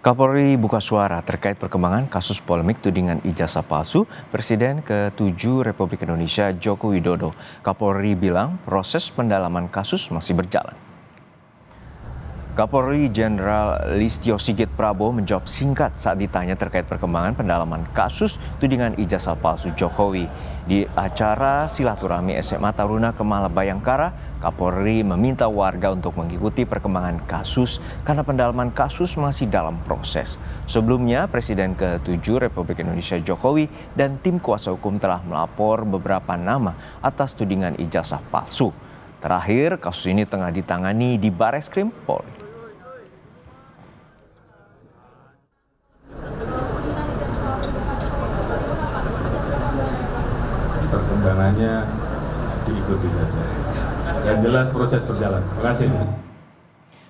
Kapolri buka suara terkait perkembangan kasus polemik tudingan ijazah palsu Presiden ke-7 Republik Indonesia Joko Widodo. Kapolri bilang proses pendalaman kasus masih berjalan. Kapolri Jenderal Listio Sigit Prabowo menjawab singkat saat ditanya terkait perkembangan pendalaman kasus tudingan ijazah palsu Jokowi. Di acara silaturahmi SMA Taruna Kemala Bayangkara, Kapolri meminta warga untuk mengikuti perkembangan kasus karena pendalaman kasus masih dalam proses. Sebelumnya, Presiden ke-7 Republik Indonesia Jokowi dan tim kuasa hukum telah melapor beberapa nama atas tudingan ijazah palsu. Terakhir, kasus ini tengah ditangani di Bareskrim Polri. Perkembangannya diikuti saja. Yang jelas proses berjalan. Terima kasih.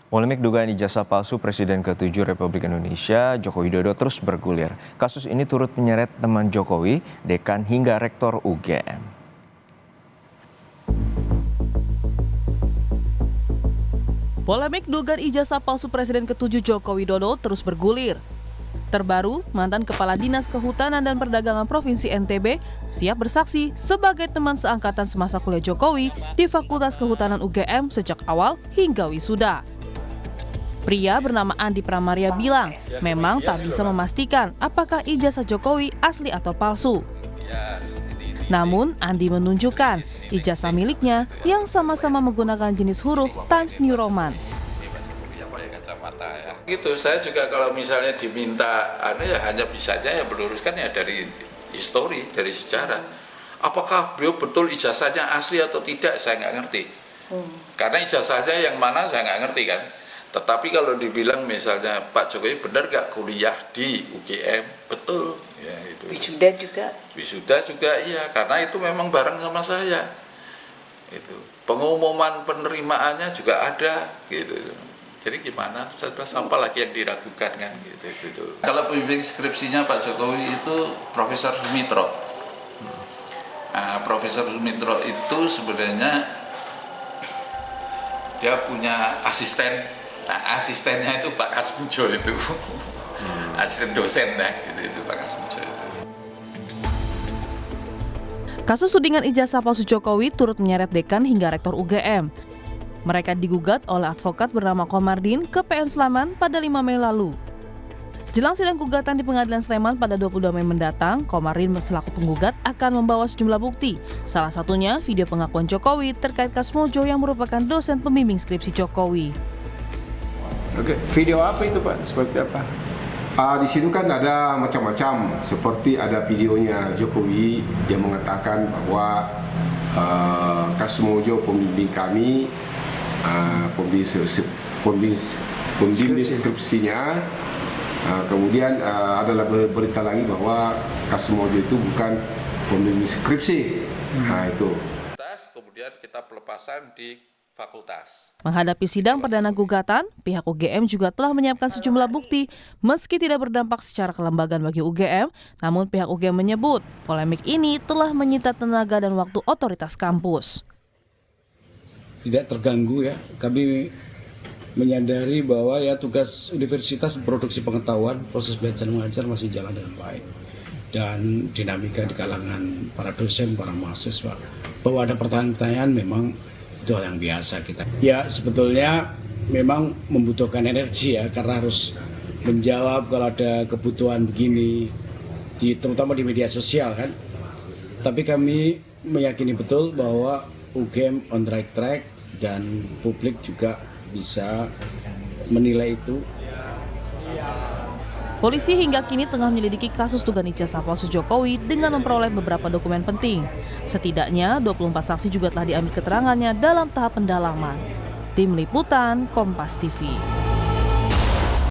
Polemik dugaan ijazah palsu Presiden ke-7 Republik Indonesia Joko Widodo terus bergulir. Kasus ini turut menyeret teman Jokowi, dekan hingga rektor UGM. Polemik dugaan ijazah palsu Presiden ke-7 Joko Widodo terus bergulir. Terbaru, mantan Kepala Dinas Kehutanan dan Perdagangan Provinsi NTB siap bersaksi sebagai teman seangkatan semasa kuliah Jokowi di Fakultas Kehutanan UGM sejak awal hingga wisuda. Pria bernama Andi Pramaria bilang memang tak bisa memastikan apakah ijazah Jokowi asli atau palsu. Namun, Andi menunjukkan ijazah miliknya yang sama-sama menggunakan jenis huruf Times New Roman. Gitu, saya juga kalau misalnya diminta hanya bisanya ya meluruskan ya dari histori, dari sejarah. Apakah beliau betul ijazahnya asli atau tidak, saya nggak ngerti. Karena ijazahnya yang mana saya nggak ngerti kan. Tetapi kalau dibilang misalnya Pak Jokowi benar nggak kuliah di UGM, betul. Ya, itu. Wisuda juga? Wisuda juga iya, karena itu memang bareng sama saya. Itu pengumuman penerimaannya juga ada gitu. Jadi gimana? Apa lagi yang diragukan kan gitu. Kalau pembimbing skripsinya Pak Jokowi itu Profesor Sumitro. Nah, Profesor Sumitro itu sebenarnya dia punya asisten. Nah, asistennya itu Pak Kasmujo itu. Asisten dosen nah, itu Pak Kasmujo itu. Kasus tudingan ijazah palsu Jokowi turut menyeret dekan hingga rektor UGM. Mereka digugat oleh advokat bernama Komardin ke PN Sleman pada 5 Mei lalu. Jelang sidang gugatan di Pengadilan Sleman pada 22 Mei mendatang, Komardin selaku penggugat akan membawa sejumlah bukti. Salah satunya video pengakuan Jokowi terkait Kasmojo yang merupakan dosen pembimbing skripsi Jokowi. Oke, video apa itu Pak? Seperti apa? Di situ kan ada macam-macam, seperti ada videonya Jokowi yang mengatakan bahwa Kasmojo pembimbing kami, pembimbing skripsinya. Kemudian adalah berita lagi bahwa Kasmojo itu bukan pembimbing skripsi. Nah itu. Kemudian kita pelepasan di fakultas. Menghadapi sidang perdana gugatan, pihak UGM juga telah menyiapkan sejumlah bukti meski tidak berdampak secara kelembagaan bagi UGM, namun pihak UGM menyebut polemik ini telah menyita tenaga dan waktu otoritas kampus. Tidak terganggu ya, kami menyadari bahwa ya tugas universitas produksi pengetahuan, proses belajar mengajar masih jalan dengan baik, dan dinamika di kalangan para dosen, para mahasiswa, bahwa ada pertanyaan-pertanyaan memang itu hal yang biasa kita. Ya sebetulnya memang membutuhkan energi ya, karena harus menjawab kalau ada kebutuhan begini, terutama di media sosial kan. Tapi kami meyakini betul bahwa UGM on the right track dan publik juga bisa menilai itu. Polisi hingga kini tengah menyelidiki kasus dugaan ijazah palsu Jokowi dengan memperoleh beberapa dokumen penting. Setidaknya 24 saksi juga telah diambil keterangannya dalam tahap pendalaman. Tim Liputan, Kompas TV.